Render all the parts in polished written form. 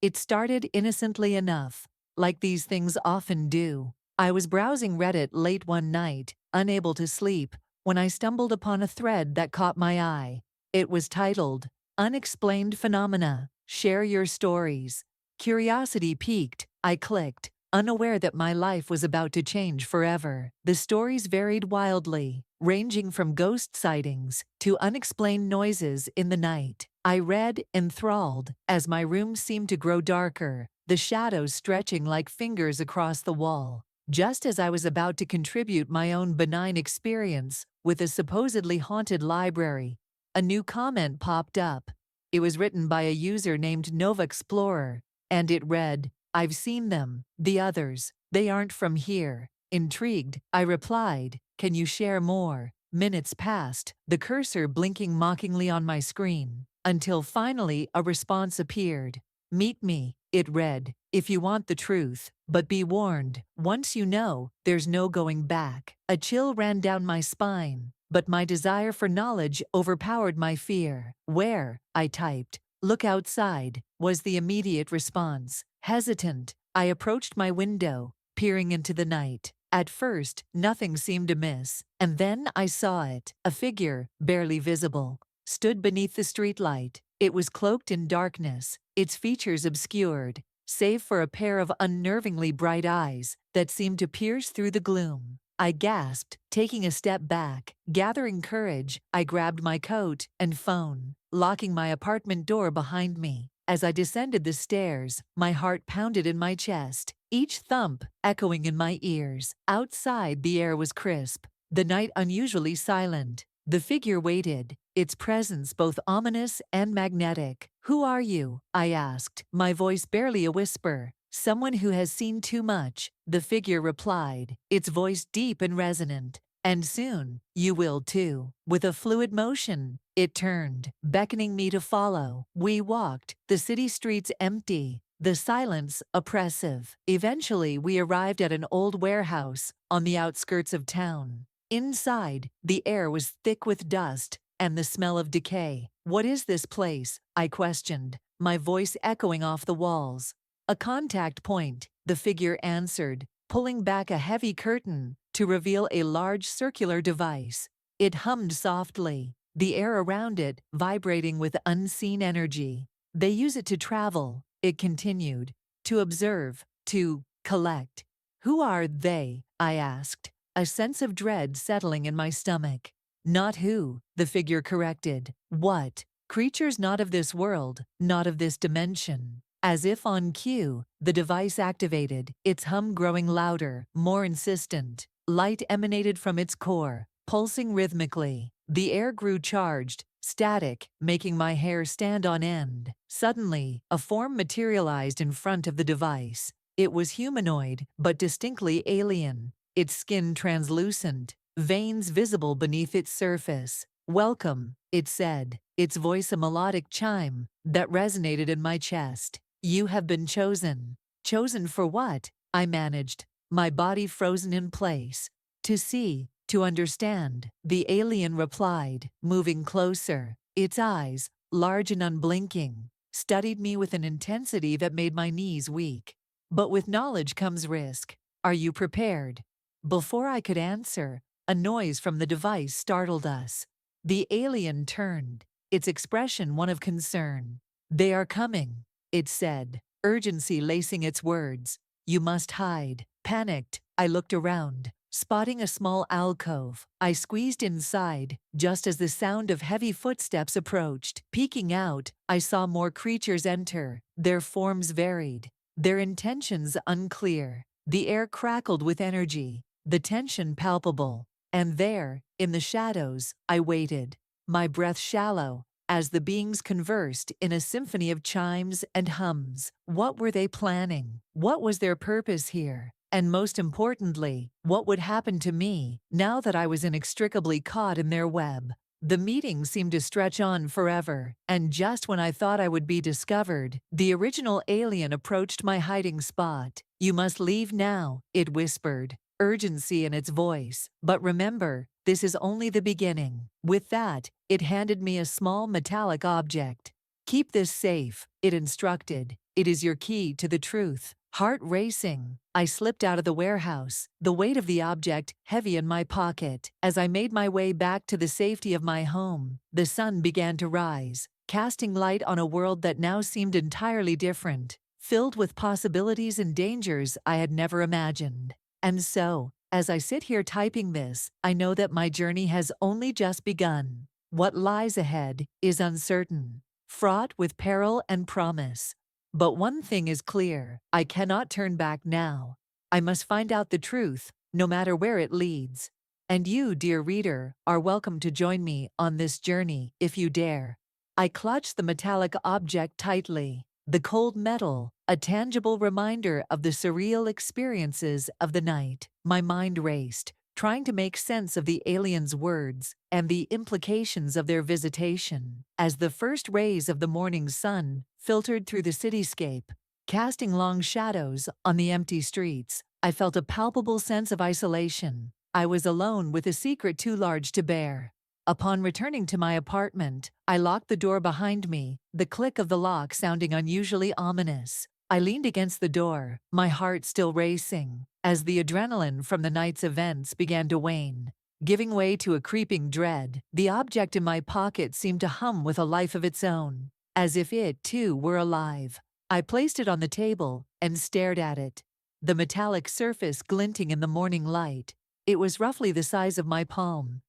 It started innocently enough, like these things often do. I was browsing Reddit late one night, unable to sleep, when I stumbled upon a thread that caught my eye. It was titled, Unexplained Phenomena. Share your stories. Curiosity piqued. I clicked, unaware that my life was about to change forever. The stories varied wildly, ranging from ghost sightings to unexplained noises in the night. I read, enthralled, as my room seemed to grow darker, the shadows stretching like fingers across the wall. Just as I was about to contribute my own benign experience with a supposedly haunted library, a new comment popped up. It was written by a user named Nova Explorer, and it read, "I've seen them, the others, they aren't from here." Intrigued, I replied, "Can you share more?" Minutes passed, the cursor blinking mockingly on my screen, until finally a response appeared. "Meet me," it read, "if you want the truth, but be warned, once you know, there's no going back." A chill ran down my spine, but my desire for knowledge overpowered my fear. "Where?" I typed. "Look outside," was the immediate response. Hesitant, I approached my window, peering into the night. At first, nothing seemed amiss, and then I saw it. A figure, barely visible, stood beneath the streetlight. It was cloaked in darkness, its features obscured, save for a pair of unnervingly bright eyes that seemed to pierce through the gloom. I gasped, taking a step back. Gathering courage, I grabbed my coat and phone, locking my apartment door behind me. As I descended the stairs, my heart pounded in my chest, each thump echoing in my ears. Outside, the air was crisp, the night unusually silent. The figure waited, its presence both ominous and magnetic. "Who are you?" I asked, my voice barely a whisper. "Someone who has seen too much," the figure replied, its voice deep and resonant. "And soon, you will too." With a fluid motion, it turned, beckoning me to follow. We walked, the city streets empty, the silence oppressive. Eventually, we arrived at an old warehouse on the outskirts of town. Inside, the air was thick with dust and the smell of decay. "What is this place?" I questioned, my voice echoing off the walls. "A contact point," the figure answered, pulling back a heavy curtain to reveal a large circular device. It hummed softly, the air around it vibrating with unseen energy. "They use it to travel," it continued, "to observe, to collect." "Who are they?" I asked, a sense of dread settling in my stomach. "Not who," the figure corrected. "What? Creatures not of this world, not of this dimension." As if on cue, the device activated, its hum growing louder, more insistent. Light emanated from its core, pulsing rhythmically. The air grew charged, static, making my hair stand on end. Suddenly, a form materialized in front of the device. It was humanoid, but distinctly alien, its skin translucent, veins visible beneath its surface. "Welcome," it said, its voice a melodic chime that resonated in my chest. "You have been chosen." "Chosen for what?" I managed, my body frozen in place. "To see, to understand," the alien replied, moving closer. Its eyes, large and unblinking, studied me with an intensity that made my knees weak. "But with knowledge comes risk. Are you prepared?" Before I could answer, a noise from the device startled us. The alien turned, its expression one of concern. "They are coming," it said, urgency lacing its words. "You must hide." Panicked, I looked around, spotting a small alcove. I squeezed inside, just as the sound of heavy footsteps approached. Peeking out, I saw more creatures enter, their forms varied, their intentions unclear. The air crackled with energy, the tension palpable. And there, in the shadows, I waited, my breath shallow, as the beings conversed in a symphony of chimes and hums. What were they planning? What was their purpose here? And most importantly, what would happen to me now that I was inextricably caught in their web? The meeting seemed to stretch on forever, and just when I thought I would be discovered, the original alien approached my hiding spot. "You must leave now," it whispered, urgency in its voice. "But remember, this is only the beginning." With that, it handed me a small metallic object. "Keep this safe," it instructed, It is your key to the truth. Heart racing, I slipped out of the warehouse, the weight of the object heavy in my pocket. As I made my way back to the safety of my home, the sun began to rise, casting light on a world that now seemed entirely different, filled with possibilities and dangers I had never imagined. And so, as I sit here typing this, I know that my journey has only just begun. What lies ahead is uncertain, fraught with peril and promise. But one thing is clear, I cannot turn back now. I must find out the truth, no matter where it leads. And you, dear reader, are welcome to join me on this journey if you dare. I clutched the metallic object tightly. The cold metal, a tangible reminder of the surreal experiences of the night. My mind raced, trying to make sense of the aliens' words and the implications of their visitation. As the first rays of the morning sun filtered through the cityscape, casting long shadows on the empty streets, I felt a palpable sense of isolation. I was alone with a secret too large to bear. Upon returning to my apartment, I locked the door behind me, the click of the lock sounding unusually ominous. I leaned against the door, my heart still racing, as the adrenaline from the night's events began to wane, giving way to a creeping dread. The object in my pocket seemed to hum with a life of its own, as if it, too, were alive. I placed it on the table and stared at it, the metallic surface glinting in the morning light. It was roughly the size of my palm,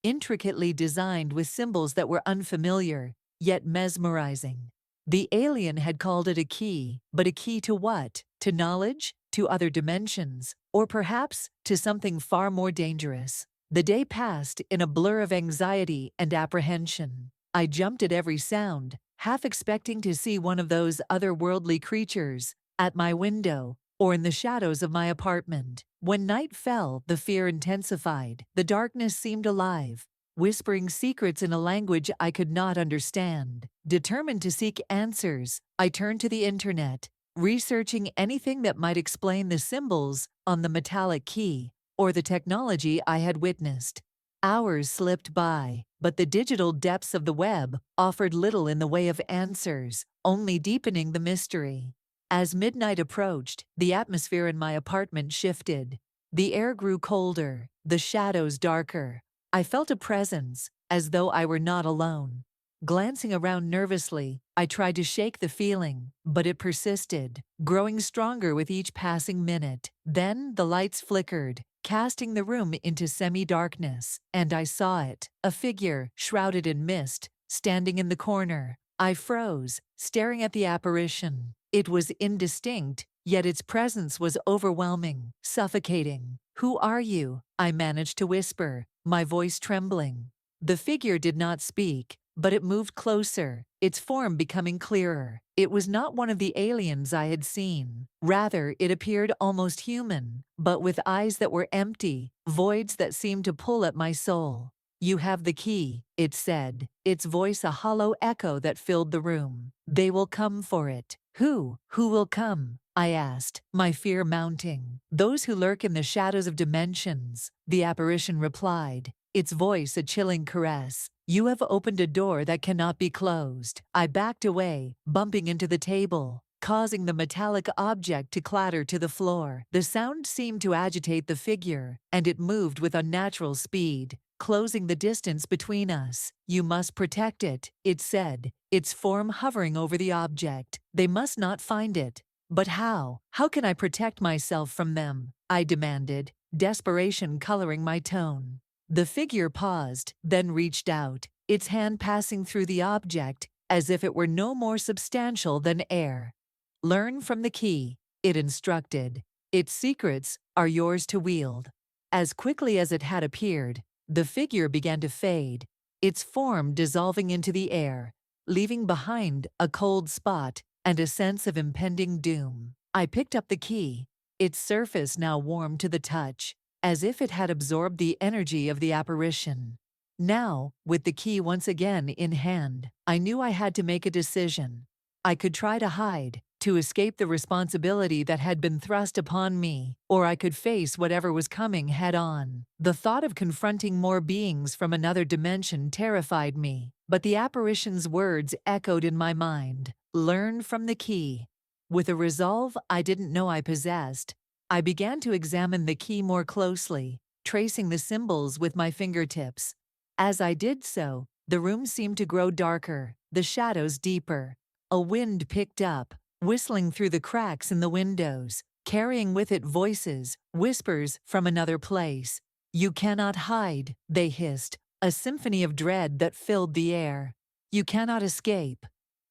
intricately designed with symbols that were unfamiliar, yet mesmerizing. The alien had called it a key, but a key to what? To knowledge? To other dimensions? Or perhaps to something far more dangerous? The day passed in a blur of anxiety and apprehension. I jumped at every sound, half expecting to see one of those otherworldly creatures at my window or in the shadows of my apartment. When night fell, the fear intensified. The darkness seemed alive, whispering secrets in a language I could not understand. Determined to seek answers, I turned to the internet, researching anything that might explain the symbols on the metallic key or the technology I had witnessed. Hours slipped by, but the digital depths of the web offered little in the way of answers, only deepening the mystery. As midnight approached, the atmosphere in my apartment shifted. The air grew colder, the shadows darker. I felt a presence, as though I were not alone. Glancing around nervously, I tried to shake the feeling, but it persisted, growing stronger with each passing minute. Then the lights flickered, casting the room into semi-darkness, and I saw it, a figure shrouded in mist, standing in the corner. I froze, staring at the apparition. It was indistinct, yet its presence was overwhelming, suffocating. "Who are you?" I managed to whisper, my voice trembling. The figure did not speak, but it moved closer, its form becoming clearer. It was not one of the aliens I had seen. Rather, it appeared almost human, but with eyes that were empty, voids that seemed to pull at my soul. "You have the key," it said, its voice a hollow echo that filled the room. "They will come for it." Who will come?" I asked, my fear mounting. "Those who lurk in the shadows of dimensions," the apparition replied, its voice a chilling caress. "You have opened a door that cannot be closed." I backed away, bumping into the table, causing the metallic object to clatter to the floor. The sound seemed to agitate the figure, and it moved with unnatural speed, closing the distance between us. "You must protect it," it said, its form hovering over the object. "They must not find it." "But how? How can I protect myself from them?" I demanded, desperation coloring my tone. The figure paused, then reached out, its hand passing through the object as if it were no more substantial than air. "Learn from the key," it instructed. "Its secrets are yours to wield." As quickly as it had appeared, the figure began to fade, its form dissolving into the air, leaving behind a cold spot and a sense of impending doom. I picked up the key, its surface now warm to the touch, as if it had absorbed the energy of the apparition. Now, with the key once again in hand, I knew I had to make a decision. I could try to hide, to escape the responsibility that had been thrust upon me, or I could face whatever was coming head-on. The thought of confronting more beings from another dimension terrified me, but the apparition's words echoed in my mind. "Learn from the key." With a resolve I didn't know I possessed, I began to examine the key more closely, tracing the symbols with my fingertips. As I did so, the room seemed to grow darker, the shadows deeper. A wind picked up, whistling through the cracks in the windows, carrying with it voices, whispers from another place. "You cannot hide," they hissed, a symphony of dread that filled the air. "You cannot escape."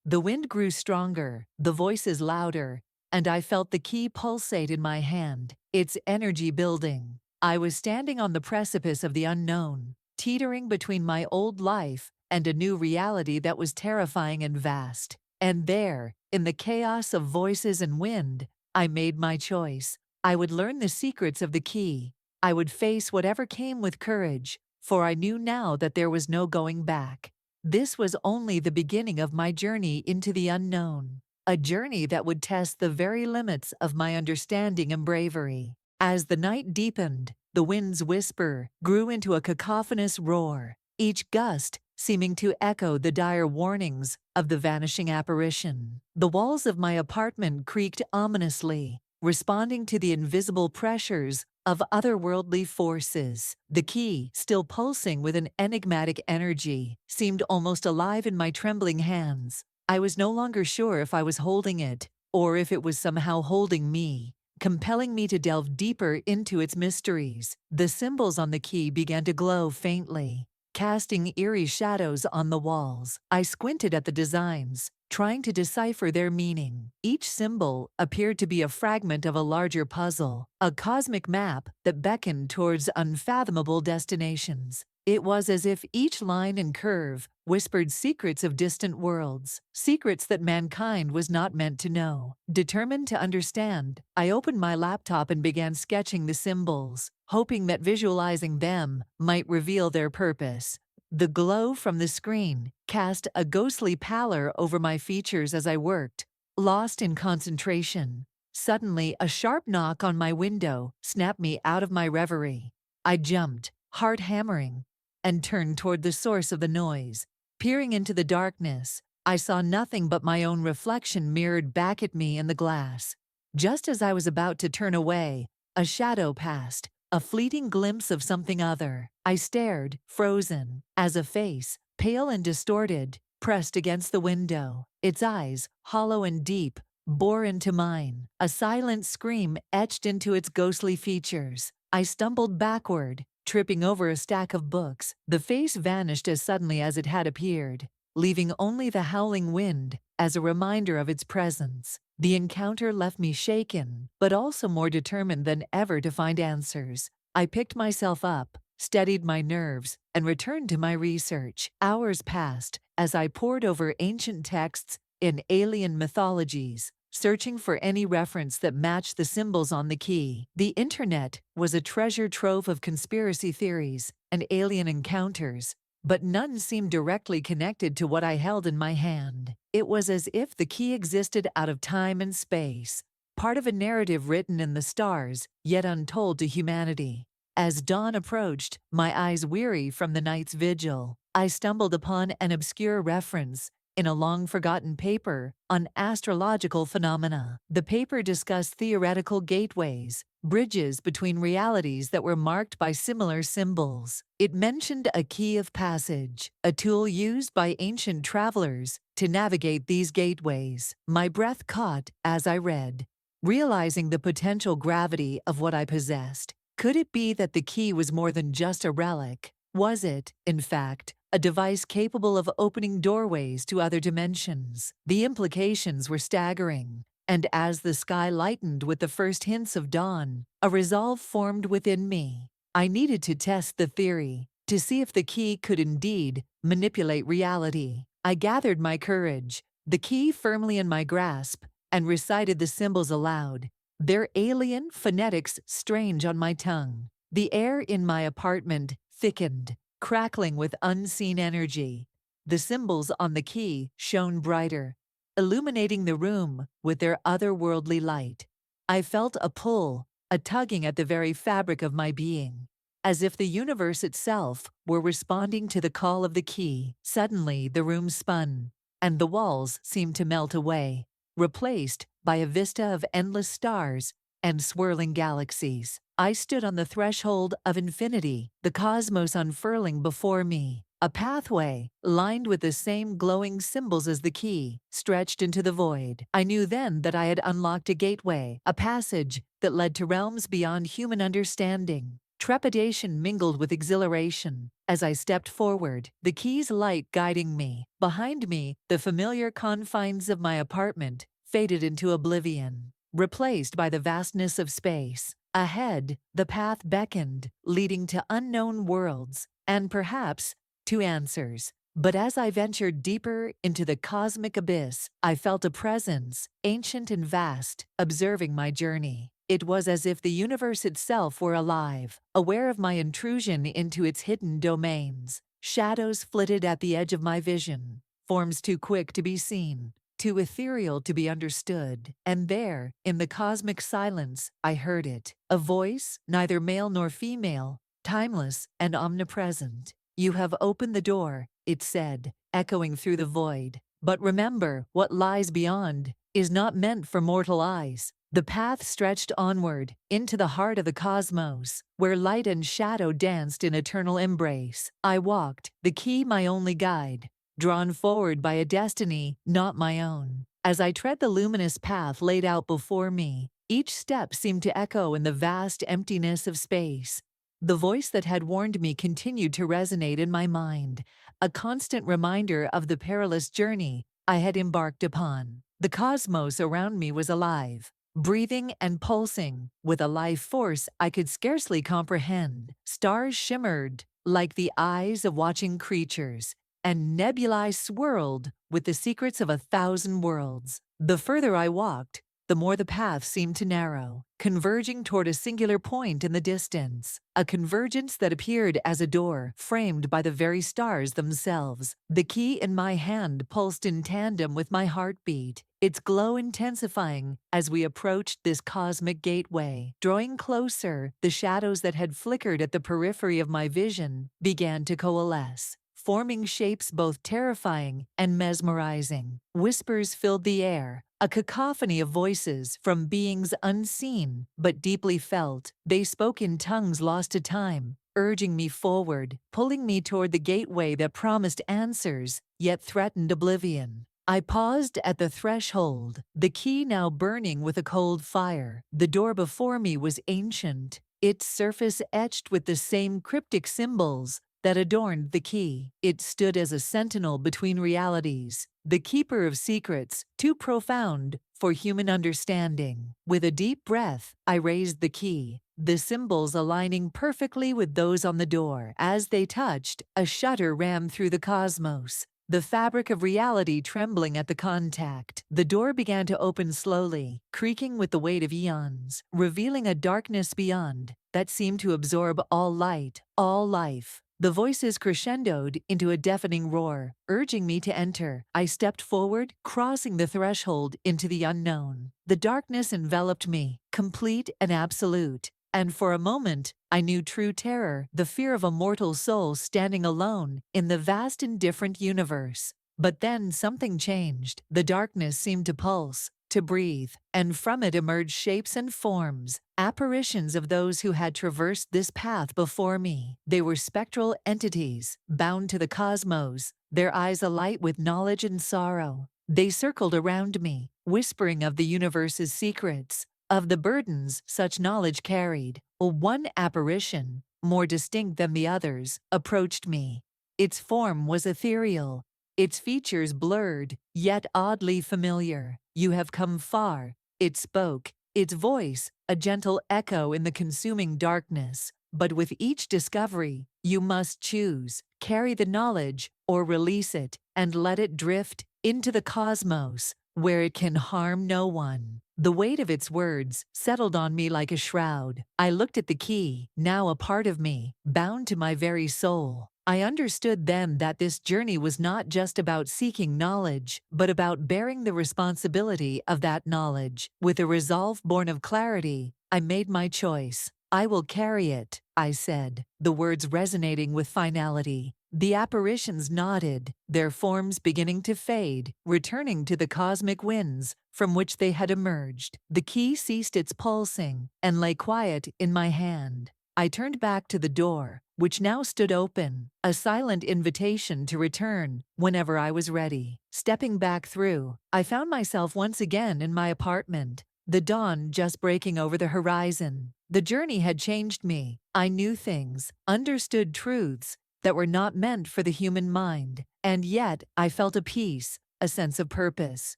The wind grew stronger, the voices louder, and I felt the key pulsate in my hand, its energy building. I was standing on the precipice of the unknown, teetering between my old life and a new reality that was terrifying and vast. And there, in the chaos of voices and wind, I made my choice. I would learn the secrets of the key. I would face whatever came with courage, for I knew now that there was no going back. This was only the beginning of my journey into the unknown, a journey that would test the very limits of my understanding and bravery. As the night deepened, the wind's whisper grew into a cacophonous roar, each gust seeming to echo the dire warnings of the vanishing apparition. The walls of my apartment creaked ominously, responding to the invisible pressures of otherworldly forces. The key, still pulsing with an enigmatic energy, seemed almost alive in my trembling hands. I was no longer sure if I was holding it, or if it was somehow holding me, compelling me to delve deeper into its mysteries. The symbols on the key began to glow faintly, casting eerie shadows on the walls. I squinted at the designs, trying to decipher their meaning. Each symbol appeared to be a fragment of a larger puzzle, a cosmic map that beckoned towards unfathomable destinations. It was as if each line and curve whispered secrets of distant worlds, secrets that mankind was not meant to know. Determined to understand, I opened my laptop and began sketching the symbols, hoping that visualizing them might reveal their purpose. The glow from the screen cast a ghostly pallor over my features as I worked, lost in concentration. Suddenly, a sharp knock on my window snapped me out of my reverie. I jumped, heart hammering, and turned toward the source of the noise. Peering into the darkness, I saw nothing but my own reflection mirrored back at me in the glass. Just as I was about to turn away, a shadow passed, a fleeting glimpse of something other. I stared, frozen, as a face, pale and distorted, pressed against the window. Its eyes, hollow and deep, bore into mine. A silent scream etched into its ghostly features. I stumbled backward, tripping over a stack of books. The face vanished as suddenly as it had appeared, leaving only the howling wind as a reminder of its presence. The encounter left me shaken, but also more determined than ever to find answers. I picked myself up, steadied my nerves, and returned to my research. Hours passed as I pored over ancient texts in alien mythologies, searching for any reference that matched the symbols on the key. The internet was a treasure trove of conspiracy theories and alien encounters, but none seemed directly connected to what I held in my hand. It was as if the key existed out of time and space, part of a narrative written in the stars, yet untold to humanity. As dawn approached, my eyes weary from the night's vigil, I stumbled upon an obscure reference in a long-forgotten paper on astrological phenomena. The paper discussed theoretical gateways, bridges between realities that were marked by similar symbols. It mentioned a key of passage, a tool used by ancient travelers to navigate these gateways. My breath caught as I read, realizing the potential gravity of what I possessed. Could it be that the key was more than just a relic? Was it, in fact, a device capable of opening doorways to other dimensions? The implications were staggering, and as the sky lightened with the first hints of dawn, a resolve formed within me. I needed to test the theory, to see if the key could indeed manipulate reality. I gathered my courage, the key firmly in my grasp, and recited the symbols aloud, their alien phonetics strange on my tongue. The air in my apartment thickened, crackling with unseen energy. The symbols on the key shone brighter, illuminating the room with their otherworldly light. I felt a pull, a tugging at the very fabric of my being, as if the universe itself were responding to the call of the key. Suddenly, the room spun, and the walls seemed to melt away. replaced by a vista of endless stars and swirling galaxies. I stood on the threshold of infinity, the cosmos unfurling before me. A pathway, lined with the same glowing symbols as the key, stretched into the void. I knew then that I had unlocked a gateway, a passage that led to realms beyond human understanding. Trepidation mingled with exhilaration as I stepped forward, the key's light guiding me. Behind me, the familiar confines of my apartment faded into oblivion, replaced by the vastness of space. Ahead, the path beckoned, leading to unknown worlds, and perhaps to answers. But as I ventured deeper into the cosmic abyss, I felt a presence, ancient and vast, observing my journey. It was as if the universe itself were alive, aware of my intrusion into its hidden domains. Shadows flitted at the edge of my vision, forms too quick to be seen, too ethereal to be understood. And there, in the cosmic silence, I heard it. A voice, neither male nor female, timeless and omnipresent. "You have opened the door," it said, echoing through the void. "But remember, what lies beyond is not meant for mortal eyes." The path stretched onward, into the heart of the cosmos, where light and shadow danced in eternal embrace. I walked, the key my only guide, drawn forward by a destiny not my own. As I tread the luminous path laid out before me, each step seemed to echo in the vast emptiness of space. The voice that had warned me continued to resonate in my mind, a constant reminder of the perilous journey I had embarked upon. The cosmos around me was alive, breathing and pulsing with a life force I could scarcely comprehend. Stars shimmered like the eyes of watching creatures, and nebulae swirled with the secrets of 1,000 worlds. The further I walked, the more the path seemed to narrow, converging toward a singular point in the distance, a convergence that appeared as a door framed by the very stars themselves. The key in my hand pulsed in tandem with my heartbeat, its glow intensifying as we approached this cosmic gateway. Drawing closer, the shadows that had flickered at the periphery of my vision began to coalesce, forming shapes both terrifying and mesmerizing. Whispers filled the air, a cacophony of voices from beings unseen but deeply felt. They spoke in tongues lost to time, urging me forward, pulling me toward the gateway that promised answers, yet threatened oblivion. I paused at the threshold, the key now burning with a cold fire. The door before me was ancient, its surface etched with the same cryptic symbols that adorned the key. It stood as a sentinel between realities, the keeper of secrets too profound for human understanding. With a deep breath, I raised the key, the symbols aligning perfectly with those on the door. As they touched, a shudder ran through the cosmos, the fabric of reality trembling at the contact. The door began to open slowly, creaking with the weight of eons, revealing a darkness beyond that seemed to absorb all light, all life. The voices crescendoed into a deafening roar, urging me to enter. I stepped forward, crossing the threshold into the unknown. The darkness enveloped me, complete and absolute. And for a moment, I knew true terror, the fear of a mortal soul standing alone in the vast and different universe. But then something changed. The darkness seemed to pulse, to breathe, and from it emerged shapes and forms, apparitions of those who had traversed this path before me. They were spectral entities, bound to the cosmos, their eyes alight with knowledge and sorrow. They circled around me, whispering of the universe's secrets, of the burdens such knowledge carried. One apparition, more distinct than the others, approached me. Its form was ethereal, its features blurred, yet oddly familiar. "You have come far," it spoke, its voice a gentle echo in the consuming darkness. "But with each discovery, you must choose, carry the knowledge or release it and let it drift into the cosmos, where it can harm no one." The weight of its words settled on me like a shroud. I looked at the key, now a part of me, bound to my very soul. I understood then that this journey was not just about seeking knowledge, but about bearing the responsibility of that knowledge. With a resolve born of clarity, I made my choice. "I will carry it," I said, the words resonating with finality. The apparitions nodded, their forms beginning to fade, returning to the cosmic winds from which they had emerged. The key ceased its pulsing and lay quiet in my hand. I turned back to the door, which now stood open, a silent invitation to return whenever I was ready. Stepping back through, I found myself once again in my apartment, the dawn just breaking over the horizon. The journey had changed me. I knew things, understood truths that were not meant for the human mind, and yet I felt a peace, a sense of purpose.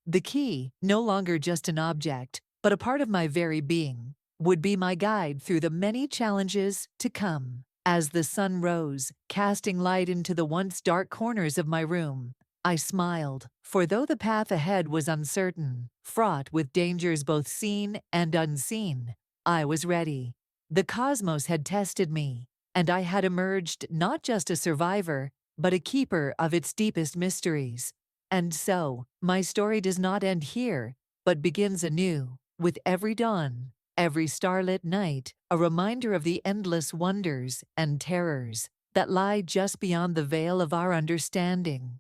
The key, no longer just an object, but a part of my very being, would be my guide through the many challenges to come. As the sun rose, casting light into the once dark corners of my room, I smiled, for though the path ahead was uncertain, fraught with dangers both seen and unseen, I was ready. The cosmos had tested me, and I had emerged not just a survivor, but a keeper of its deepest mysteries. And so, my story does not end here, but begins anew, with every dawn, every starlit night, a reminder of the endless wonders and terrors that lie just beyond the veil of our understanding.